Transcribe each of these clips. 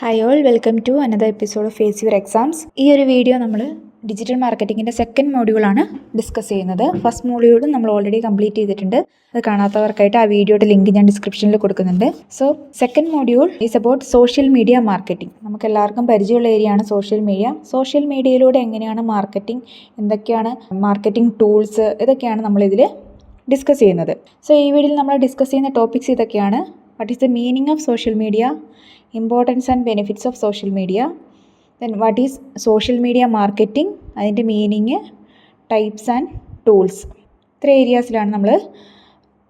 Hi all, welcome to another episode of face your exams. ഈ ഒരു video നമ്മൾ digital മാർക്കറ്റിങ്ങിൻ്റെ സെക്കൻഡ് മോഡ്യൂളാണ് ഡിസ്കസ് ചെയ്യുന്നത്. ഫസ്റ്റ് മോഡ്യൂളും നമ്മൾ ഓൾറെഡി കംപ്ലീറ്റ് ചെയ്തിട്ടുണ്ട്. അത് കാണാത്തവർക്കായിട്ട് ആ വീഡിയോയുടെ ലിങ്ക് ഞാൻ ഡിസ്ക്രിപ്ഷനിൽ കൊടുക്കുന്നുണ്ട്. So second module is about social media marketing. നമുക്ക് എല്ലാവർക്കും പരിചയമുള്ള ഏരിയയാണ് സോഷ്യൽ മീഡിയ. സോഷ്യൽ മീഡിയയിലൂടെ എങ്ങനെയാണ് മാർക്കറ്റിംഗ്, എന്തൊക്കെയാണ് മാർക്കറ്റിംഗ് ടൂൾസ്, ഇതൊക്കെയാണ് നമ്മളിതിൽ ഡിസ്കസ് ചെയ്യുന്നത്. സോ ഈ വീഡിയോയിൽ നമ്മൾ ഡിസ്കസ് ചെയ്യുന്ന ടോപ്പിക്സ് ഇതൊക്കെയാണ്. What is the meaning of social media, importance and benefits of social media, then what is social media marketing, അതിൻ്റെ മീനിങ്, ടൈപ്സ് ആൻഡ് ടൂൾസ്. ഇത്ര ഏരിയാസിലാണ് നമ്മൾ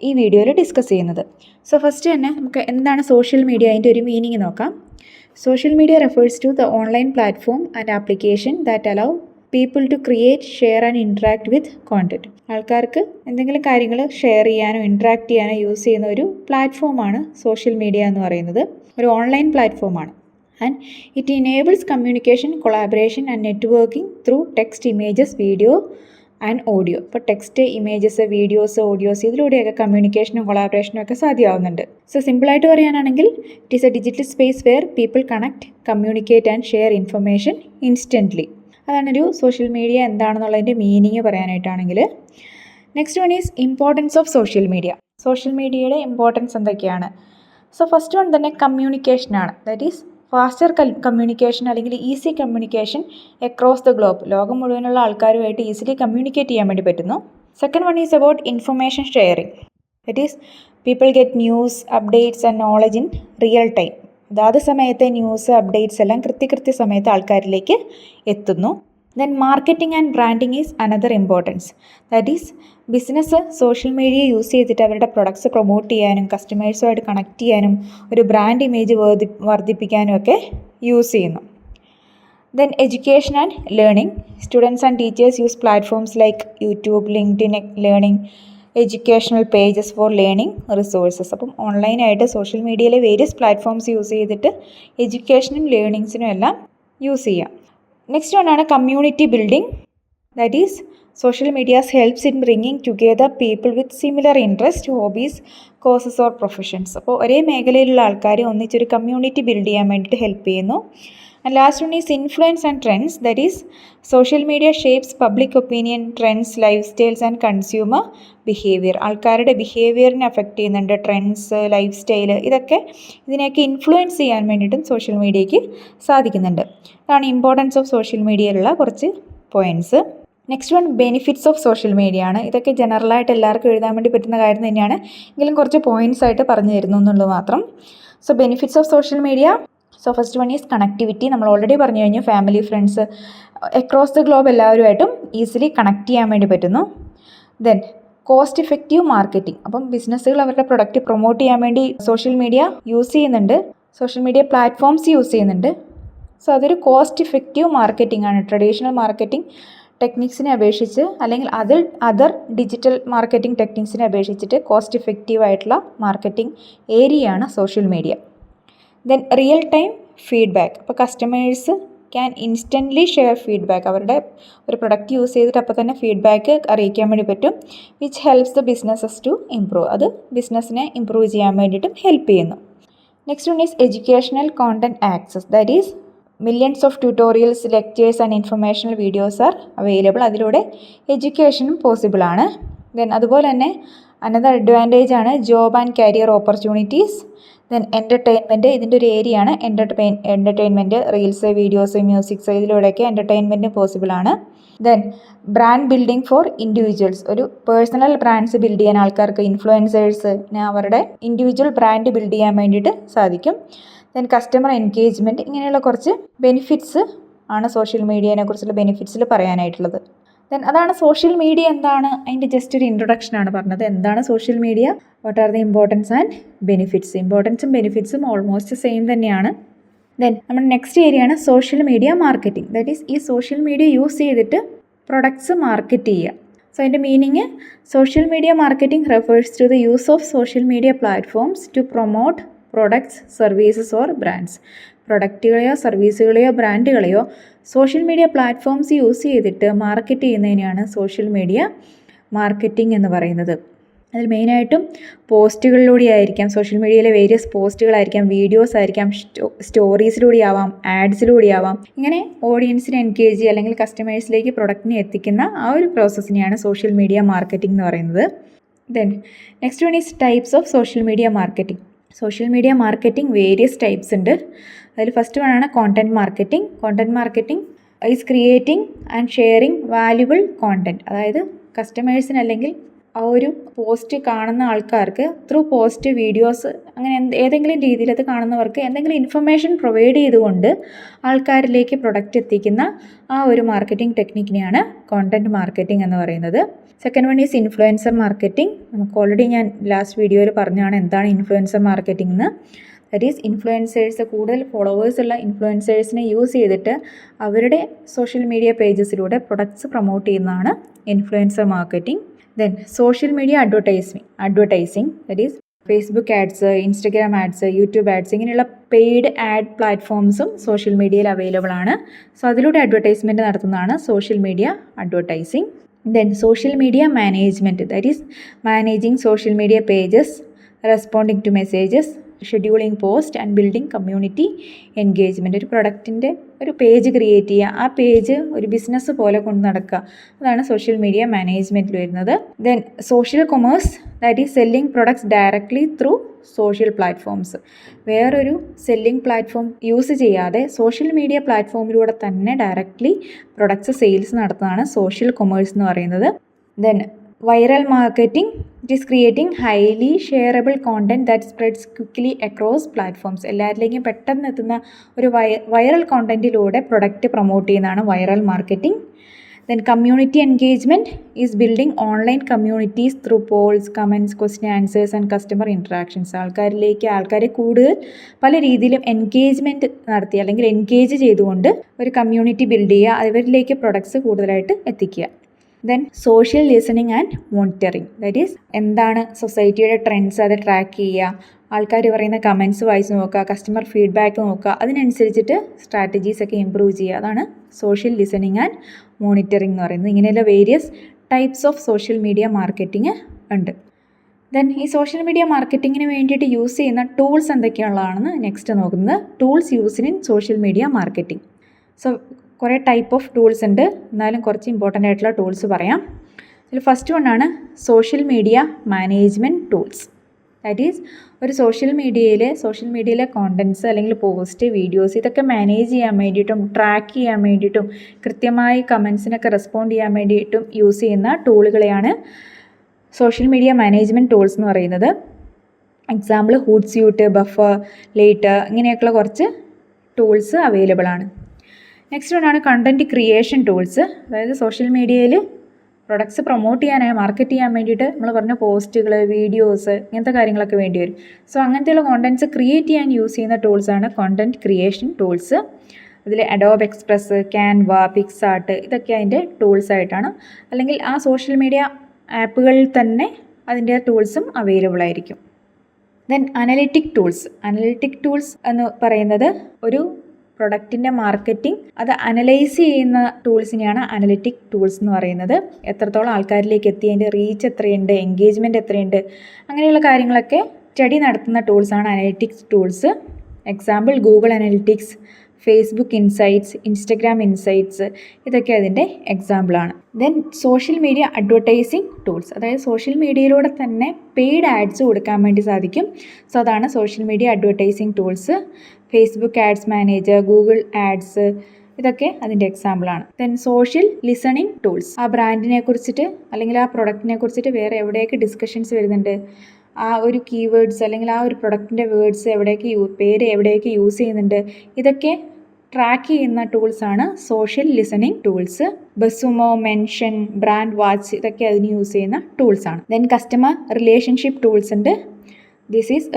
ഈ വീഡിയോയിൽ ഡിസ്കസ് ചെയ്യുന്നത്. സോ ഫസ്റ്റ് തന്നെ നമുക്ക് എന്താണ് സോഷ്യൽ മീഡിയ, അതിൻ്റെ ഒരു മീനിങ് നോക്കാം. Social media refers to the online platform and application that allow people to create, share and interact with content. ആൾക്കാർക്ക് എന്തെങ്കിലും കാര്യങ്ങൾ ഷെയർ ചെയ്യാനോ ഇൻട്രാക്ട് ചെയ്യാനോ യൂസ് ചെയ്യുന്ന ഒരു പ്ലാറ്റ്ഫോമാണ് സോഷ്യൽ മീഡിയ എന്ന് പറയുന്നത്. ഒരു ഓൺലൈൻ പ്ലാറ്റ്ഫോമാണ്. And it enables communication, collaboration and networking through text, images, video and audio. ഇപ്പോൾ ടെക്സ്റ്റ്, ഇമേജസ്, വീഡിയോസ്, ഓഡിയോസ്, ഇതിലൂടെയൊക്കെ കമ്മ്യൂണിക്കേഷനും കൊളാബറേഷനും ഒക്കെ സാധ്യമാവുന്നുണ്ട്. സോ സിമ്പിളായിട്ട് പറയാനാണെങ്കിൽ it is a digital space where people connect, communicate and share information instantly. അതാണൊരു social media എന്താണെന്നുള്ളതിൻ്റെ മീനിങ് പറയാനായിട്ടാണെങ്കിൽ. Next one is importance of social media. Social മീഡിയയുടെ ഇമ്പോർട്ടൻസ് എന്തൊക്കെയാണ്? സോ ഫസ്റ്റ് വൺ തന്നെ കമ്മ്യൂണിക്കേഷനാണ്. ദാറ്റ് ഈസ് ഫാസ്റ്റർ കമ്മ്യൂണിക്കേഷൻ അല്ലെങ്കിൽ easy communication across the globe. ലോകം മുഴുവനുള്ള ആൾക്കാരുമായിട്ട് ഈസിലി കമ്മ്യൂണിക്കേറ്റ് ചെയ്യാൻ വേണ്ടി പറ്റുന്നു. Second one is about information sharing. That is people get news, updates and knowledge in real time. അതാത് സമയത്തെ ന്യൂസ്, അപ്ഡേറ്റ്സ് എല്ലാം കൃത്യ സമയത്ത് ആൾക്കാരിലേക്ക് എത്തുന്നു. Then marketing and branding is another importance. That is business social media use ചെയ്തിട്ട് അവരുടെ products promote ചെയ്യാനും കസ്റ്റമേഴ്സുമായിട്ട് കണക്ട് ചെയ്യാനും ഒരു ബ്രാൻഡ് ഇമേജ് വർദ്ധിപ്പിക്കാനും ഒക്കെ യൂസ് ചെയ്യുന്നു. Then education and learning. Students and teachers use platforms like YouTube, LinkedIn learning, educational pages for learning resources. അപ്പം ഓൺലൈനായിട്ട് സോഷ്യൽ മീഡിയയിലെ വേരിയസ് പ്ലാറ്റ്ഫോംസ് യൂസ് ചെയ്തിട്ട് എഡ്യൂക്കേഷനും ലേണിങ്സിനും എല്ലാം യൂസ് ചെയ്യാം. നെക്സ്റ്റ് വണ്ണാണ് community building. That is social medias helps in bringing together people with similar interest, hobbies, courses or professions. അപ്പോൾ ഒരേ മേഖലയിലുള്ള ആൾക്കാരെ ഒന്നിച്ചൊരു കമ്മ്യൂണിറ്റി ബിൽഡ് ചെയ്യാൻ വേണ്ടിയിട്ട് ഹെൽപ്പ് ചെയ്യുന്നു. And last one is influence and trends. That is social media shapes public opinion, trends, life styles and consumer behaviour. ആൾക്കാരുടെ ബിഹേവിയറിനെ affect ചെയ്യുന്നുണ്ട്. Trends, life style, ഇതിനെയൊക്കെ ഇൻഫ്ലുവൻസ് ചെയ്യാൻ വേണ്ടിയിട്ടും സോഷ്യൽ മീഡിയയ്ക്ക് സാധിക്കുന്നുണ്ട്. അതാണ് ഇമ്പോർട്ടൻസ് ഓഫ് സോഷ്യൽ മീഡിയയിലുള്ള കുറച്ച് points. Next one benefits of social media ആണ്. ഇതൊക്കെ ജനറലായിട്ട് എല്ലാവർക്കും എഴുതാൻ വേണ്ടി പറ്റുന്ന കാര്യം തന്നെയാണ്, എങ്കിലും കുറച്ച് പോയിൻറ്റ്സ് ആയിട്ട് പറഞ്ഞു തരുന്നു എന്നുള്ളത് മാത്രം. So benefits of social media. So first one is connectivity. നമ്മൾ ഓൾറെഡി പറഞ്ഞു കഴിഞ്ഞു. Family, friends, across the globe എല്ലാവരുമായിട്ടും ഈസിലി കണക്ട് ചെയ്യാൻ വേണ്ടി പറ്റുന്നു. Then cost effective marketing. അപ്പം ബിസിനസ്സുകൾ അവരുടെ പ്രൊഡക്റ്റ് പ്രൊമോട്ട് ചെയ്യാൻ വേണ്ടി സോഷ്യൽ മീഡിയ യൂസ് ചെയ്യുന്നുണ്ട്, സോഷ്യൽ മീഡിയ പ്ലാറ്റ്ഫോംസ് യൂസ് ചെയ്യുന്നുണ്ട്. സോ അതൊരു കോസ്റ്റ് ഇഫക്റ്റീവ് മാർക്കറ്റിംഗ് ആണ്. ട്രഡീഷണൽ മാർക്കറ്റിംഗ് ടെക്നിക്സിനെ അപേക്ഷിച്ച്, അല്ലെങ്കിൽ അതർ ഡിജിറ്റൽ മാർക്കറ്റിംഗ് ടെക്നിക്സിനെ അപേക്ഷിച്ചിട്ട് കോസ്റ്റ് ഇഫക്റ്റീവ് ആയിട്ടുള്ള മാർക്കറ്റിംഗ് ഏരിയയാണ് social media. Then real time feedback. അപ്പോൾ customers can instantly share feedback. അവരുടെ ഒരു പ്രൊഡക്റ്റ് യൂസ് ചെയ്തിട്ട് അപ്പോൾ തന്നെ ഫീഡ്ബാക്ക് അറിയിക്കാൻ വേണ്ടി പറ്റും. Which helps the businesses to improve. അത് ബിസിനസ്സിനെ ഇംപ്രൂവ് ചെയ്യാൻ വേണ്ടിയിട്ടും ഹെൽപ്പ് ചെയ്യുന്നു. Next one is educational content access. That is millions of tutorials, lectures and informational videos are available. അതിലൂടെ എഡ്യൂക്കേഷനും പോസിബിൾ ആണ്. ദെൻ അതുപോലെ തന്നെ അനദർ അഡ്വാൻറ്റേജ് ആണ് job and career opportunities. Then entertainment. ഇതിൻ്റെ ഒരു ഏരിയ ആണ് എൻ്റർടൈൻമെൻറ്റ്. റീൽസ്, വീഡിയോസ്, മ്യൂസിക്സ്, ഇതിലൂടെയൊക്കെ എൻ്റർടൈൻമെൻറ്റ് പോസിബിൾ ആണ്. Then brand building for individuals. ഒരു പേഴ്സണൽ ബ്രാൻഡ്സ് ബിൽഡ് ചെയ്യാൻ ആൾക്കാർക്ക്, ഇൻഫ്ലുവൻസേഴ്സിന് അവരുടെ ഇൻഡിവിജ്വൽ ബ്രാൻഡ് ബിൽഡ് ചെയ്യാൻ വേണ്ടിയിട്ട് സാധിക്കും. Then customer engagement. ഇങ്ങനെയുള്ള കുറച്ച് ബെനിഫിറ്റ്സ് ആണ് സോഷ്യൽ മീഡിയനെ കുറിച്ചുള്ള ബെനിഫിറ്റ്സിൽ പറയാനായിട്ടുള്ളത്. ദെൻ അതാണ് സോഷ്യൽ മീഡിയ എന്താണ്, അതിൻ്റെ ജസ്റ്റ് ഒരു ഇൻട്രൊഡക്ഷനാണ് പറഞ്ഞത്. എന്താണ് social media, what are the importance and benefits. ഇമ്പോർട്ടൻസും ബെനിഫിറ്റ്സും ഓൾമോസ്റ്റ് സെയിം തന്നെയാണ്. ദെൻ നമ്മുടെ നെക്സ്റ്റ് ഏരിയ ആണ് social media marketing. That is ഈ സോഷ്യൽ മീഡിയ യൂസ് ചെയ്തിട്ട് പ്രൊഡക്ട്സ് മാർക്കറ്റ് ചെയ്യുക. സോ അതിൻ്റെ meaning, social media marketing refers to the use of social media platforms to promote products, services or brands. പ്രൊഡക്റ്റുകളെയോ സർവീസുകളെയോ ബ്രാൻഡുകളെയോ social media platforms use ചെയ്തിട്ട് market ചെയ്യുന്നതിനെയാണ് social media marketing എന്ന് പറയുന്നത്. അതിൽ മെയിനായിട്ടും പോസ്റ്റുകളിലൂടെ ആയിരിക്കാം, സോഷ്യൽ മീഡിയയിലെ വേരിയസ് പോസ്റ്റുകളായിരിക്കാം, വീഡിയോസ് ആയിരിക്കാം, സ്റ്റോറീസിലൂടെ ആവാം, ആഡ്സിലൂടെ ആവാം. ഇങ്ങനെ ഓഡിയൻസിനെ എൻഗേജ് ചെയ്യുക അല്ലെങ്കിൽ കസ്റ്റമേഴ്സിലേക്ക് പ്രൊഡക്റ്റിനെ എത്തിക്കുന്ന ആ ഒരു പ്രോസസ്സിനെയാണ് സോഷ്യൽ മീഡിയ മാർക്കറ്റിംഗ് എന്ന് പറയുന്നത്. Then next one is types of social media marketing. Social media marketing various types ഉണ്ട്. അതിൽ ഫസ്റ്റ് വൺ ആണ് content marketing. Content marketing is creating and sharing valuable content. അതായത് കസ്റ്റമേഴ്സിന് അല്ലെങ്കിൽ ആ ഒരു പോസ്റ്റ് കാണുന്ന ആൾക്കാർക്ക് ത്രൂ പോസ്റ്റ്, വീഡിയോസ്, അങ്ങനെ ഏതെങ്കിലും രീതിയിൽ അത് കാണുന്നവർക്ക് എന്തെങ്കിലും ഇൻഫർമേഷൻ പ്രൊവൈഡ് ചെയ്തുകൊണ്ട് ആൾക്കാരിലേക്ക് പ്രൊഡക്റ്റ് എത്തിക്കുന്ന ആ ഒരു മാർക്കറ്റിംഗ് ടെക്നിക്കിനെയാണ് കോണ്ടന്റ് മാർക്കറ്റിംഗ് എന്ന് പറയുന്നത്. Second one is influencer marketing. നമുക്ക് ഓൾറെഡി ഞാൻ ലാസ്റ്റ് വീഡിയോയിൽ പറഞ്ഞാണ് എന്താണ് ഇൻഫ്ലുവൻസർ മാർക്കറ്റിംഗ് എന്ന്. ദാറ്റ് ഈസ് ഇൻഫ്ലുവൻസേഴ്സ്, കൂടുതൽ ഫോളോവേഴ്സ് ഉള്ള ഇൻഫ്ലുവൻസേഴ്സിനെ യൂസ് ചെയ്തിട്ട് അവരുടെ സോഷ്യൽ മീഡിയ പേജസിലൂടെ പ്രൊഡക്ട്സ് പ്രൊമോട്ട് ചെയ്യുന്നതാണ് influencer marketing. Then social media advertising that is Facebook ads, Instagram ads, YouTube ads, ഇങ്ങനെയുള്ള പെയ്ഡ് ആഡ് പ്ലാറ്റ്ഫോംസും സോഷ്യൽ മീഡിയയിൽ അവൈലബിൾ ആണ്. സോ അതിലൂടെ അഡ്വർടൈസ്മെൻറ്റ് നടത്തുന്നതാണ് social media advertising. Then social media management that is managing social media pages, responding to messages, scheduling post and building community engagement. ഒരു പ്രൊഡക്റ്റിൻ്റെ ഒരു page create ചെയ്യുക, ആ പേജ് ഒരു ബിസിനസ് പോലെ കൊണ്ട് നടക്കുക, അതാണ് സോഷ്യൽ മീഡിയ മാനേജ്മെൻറ്റിൽ വരുന്നത്. Then social commerce that is selling products directly through social platforms. വേറൊരു സെല്ലിംഗ് പ്ലാറ്റ്ഫോം യൂസ് ചെയ്യാതെ സോഷ്യൽ മീഡിയ പ്ലാറ്റ്ഫോമിലൂടെ തന്നെ ഡയറക്ട്ലി പ്രൊഡക്ട്സ് സെയിൽസ് നടത്തുന്നതാണ് സോഷ്യൽ കൊമേഴ്സ് എന്ന് പറയുന്നത്. Then viral marketing it is creating highly shareable content that spreads quickly across platforms. എല്ലാവരിലേക്കും പെട്ടെന്ന് എത്തുന്ന ഒരു വൈറൽ കോണ്ടന്റിലൂടെ പ്രൊഡക്റ്റ് പ്രൊമോട്ട് ചെയ്യുന്നതാണ് viral marketing. Then community engagement is building online communities through polls, comments, question answers and customer interactions. ആൾക്കാരെ കൂടുതൽ പല രീതിയിലും എൻഗേജ്മെൻറ്റ് നടത്തി അല്ലെങ്കിൽ എൻഗേജ് ചെയ്തുകൊണ്ട് ഒരു കമ്മ്യൂണിറ്റി ബിൽഡ് ചെയ്യുക, അവരിലേക്ക് പ്രൊഡക്ട്സ് കൂടുതലായിട്ട് എത്തിക്കുക. Then social listening and monitoring that is എന്താണ് സൊസൈറ്റിയുടെ ട്രെൻഡ്സ്, അത് ട്രാക്ക് ചെയ്യുക, ആൾക്കാർ പറയുന്ന കമൻറ്റ്സ് വായിച്ച് നോക്കുക, കസ്റ്റമർ ഫീഡ്ബാക്ക് നോക്കുക, അതിനനുസരിച്ചിട്ട് സ്ട്രാറ്റജീസ് ഒക്കെ ഇമ്പ്രൂവ് ചെയ്യുക, അതാണ് സോഷ്യൽ ലിസണിങ് ആൻഡ് മോണിറ്ററിങ് എന്ന് പറയുന്നത്. ഇങ്ങനെയുള്ള various types of social media marketing ഉണ്ട്. ദെൻ ഈ സോഷ്യൽ മീഡിയ മാർക്കറ്റിങ്ങിന് വേണ്ടിയിട്ട് യൂസ് ചെയ്യുന്ന ടൂൾസ് എന്തൊക്കെയുള്ളതാണെന്ന് നെക്സ്റ്റ് നോക്കുന്നത്. Tools used in social media marketing. So കുറേ ടൈപ്പ് ഓഫ് ടൂൾസ് ഉണ്ട്, എന്നാലും കുറച്ച് ഇമ്പോർട്ടൻ്റ് ആയിട്ടുള്ള ടൂൾസ് പറയാം. ഇതിൽ ഫസ്റ്റ് വണ്ണാണ് social media management tools. That is ഒരു സോഷ്യൽ മീഡിയയിലെ കോണ്ടൻറ്റ്സ് അല്ലെങ്കിൽ പോസ്റ്റ്, വീഡിയോസ് ഇതൊക്കെ മാനേജ് ചെയ്യാൻ വേണ്ടിയിട്ടും ട്രാക്ക് ചെയ്യാൻ വേണ്ടിയിട്ടും കൃത്യമായി കമൻസിനൊക്കെ റെസ്പോണ്ട് ചെയ്യാൻ വേണ്ടിയിട്ടും യൂസ് ചെയ്യുന്ന ടൂളുകളെയാണ് സോഷ്യൽ മീഡിയ മാനേജ്മെൻറ്റ് ടൂൾസ് എന്ന് പറയുന്നത്. എക്സാമ്പിൾ ഹൂട്ട്സ്യൂട്ട്, ബഫർ, ലേറ്റർ, ഇങ്ങനെയൊക്കെയുള്ള കുറച്ച് ടൂൾസ് അവൈലബിൾ ആണ്. നെക്സ്റ്റ് വണ്ണാണ് കണ്ടൻറ്റ് ക്രിയേഷൻ ടൂൾസ്. അതായത് സോഷ്യൽ മീഡിയയിൽ പ്രൊഡക്ട്സ് പ്രൊമോട്ട് ചെയ്യാനായി, മാർക്കറ്റ് ചെയ്യാൻ വേണ്ടിയിട്ട് നമ്മൾ പറഞ്ഞ പോസ്റ്റുകൾ, വീഡിയോസ്, ഇങ്ങനത്തെ കാര്യങ്ങളൊക്കെ വേണ്ടി വരും. സോ അങ്ങനത്തെയുള്ള കോണ്ടൻറ്റ്സ് ക്രിയേറ്റ് ചെയ്യാൻ യൂസ് ചെയ്യുന്ന ടൂൾസാണ് കണ്ടൻറ്റ് ക്രിയേഷൻ ടൂൾസ്. അതിൽ അഡോബ് എക്സ്പ്രസ്, ക്യാൻവ, പിക്സാർട്ട് ഇതൊക്കെ അതിൻ്റെ ടൂൾസ് ആയിട്ടാണ്. അല്ലെങ്കിൽ ആ സോഷ്യൽ മീഡിയ ആപ്പുകളിൽ തന്നെ അതിൻ്റെ ടൂൾസും അവൈലബിൾ ആയിരിക്കും. ദെൻ അനലിറ്റിക് ടൂൾസ് എന്ന് പറയുന്നത് ഒരു പ്രൊഡക്റ്റിൻ്റെ മാർക്കറ്റിംഗ് അത് അനലൈസ് ചെയ്യുന്ന ടൂൾസിനെയാണ് അനലിറ്റിക് ടൂൾസ് എന്ന് പറയുന്നത്. എത്രത്തോളം ആൾക്കാരിലേക്ക് എത്തി, അതിൻ്റെ റീച്ച് എത്രയുണ്ട്, എൻഗേജ്മെൻറ്റ് എത്രയുണ്ട്, അങ്ങനെയുള്ള കാര്യങ്ങളൊക്കെ സ്റ്റഡി നടത്തുന്ന ടൂൾസാണ് analytics tools. Example Google Analytics, Facebook Insights, Instagram Insights ഇതൊക്കെ അതിൻ്റെ എക്സാമ്പിളാണ്. Then social media advertising tools. അതായത് സോഷ്യൽ മീഡിയയിലൂടെ തന്നെ പെയ്ഡ് ആഡ്സ് കൊടുക്കാൻ വേണ്ടി സാധിക്കും. സോ അതാണ് social media advertising tools. Facebook Ads Manager, Google Ads ഇതൊക്കെ അതിൻ്റെ എക്സാമ്പിളാണ്. Then social listening tools. ആ ബ്രാൻഡിനെ കുറിച്ചിട്ട് അല്ലെങ്കിൽ ആ പ്രൊഡക്റ്റിനെ കുറിച്ചിട്ട് വേറെ എവിടെയൊക്കെ ഡിസ്കഷൻസ് വരുന്നുണ്ട്, ആ ഒരു കീവേഡ്സ് അല്ലെങ്കിൽ ആ ഒരു പ്രൊഡക്റ്റിൻ്റെ വേർഡ്സ് പേര് എവിടെയൊക്കെ യൂസ് ചെയ്യുന്നുണ്ട്, ഇതൊക്കെ ട്രാക്ക് ചെയ്യുന്ന ടൂൾസാണ് social listening tools. BuzzSumo, Mention, Brandwatch ഇതൊക്കെ അതിന് യൂസ് ചെയ്യുന്ന ടൂൾസാണ്. ദെൻ കസ്റ്റമർ റിലേഷൻഷിപ്പ് ടൂൾസ് ഉണ്ട്. This is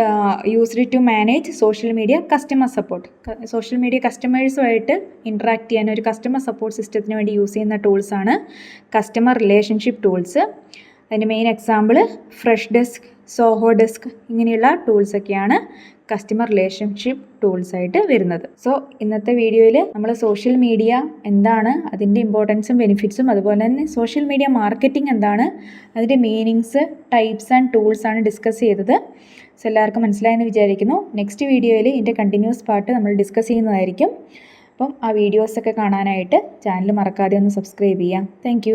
used to manage social media customer support. Social media കസ്റ്റമേഴ്സുമായിട്ട് ഇൻട്രാക്ട് ചെയ്യാൻ ഒരു കസ്റ്റമർ സപ്പോർട്ട് സിസ്റ്റത്തിന് വേണ്ടി യൂസ് ചെയ്യുന്ന ടൂൾസാണ് കസ്റ്റമർ റിലേഷൻഷിപ്പ് ടൂൾസ്. അതിൻ്റെ main example Freshdesk, Zoho Desk ഇങ്ങനെയുള്ള ടൂൾസൊക്കെയാണ് കസ്റ്റമർ റിലേഷൻഷിപ്പ് ടൂൾസ് ആയിട്ട് വരുന്നത്. സോ ഇന്നത്തെ വീഡിയോയിൽ നമ്മൾ സോഷ്യൽ മീഡിയ എന്താണ്, അതിൻ്റെ ഇമ്പോർട്ടൻസും ബെനിഫിറ്റ്സും, അതുപോലെ തന്നെ സോഷ്യൽ മീഡിയ മാർക്കറ്റിംഗ് എന്താണ്, അതിൻ്റെ മീനിങ്സ്, ടൈപ്സ് ആൻഡ് ടൂൾസ് ആണ് ഡിസ്കസ് ചെയ്തത്. സോ എല്ലാവർക്കും മനസ്സിലായെന്ന് വിചാരിക്കുന്നു. നെക്സ്റ്റ് വീഡിയോയിൽ ഇതിൻ്റെ കണ്ടിന്യൂസ് പാർട്ട് നമ്മൾ ഡിസ്കസ് ചെയ്യുന്നതായിരിക്കും. അപ്പം ആ വീഡിയോസൊക്കെ കാണാനായിട്ട് ചാനൽ മറക്കാതെ ഒന്ന് സബ്സ്ക്രൈബ് ചെയ്യാം. താങ്ക്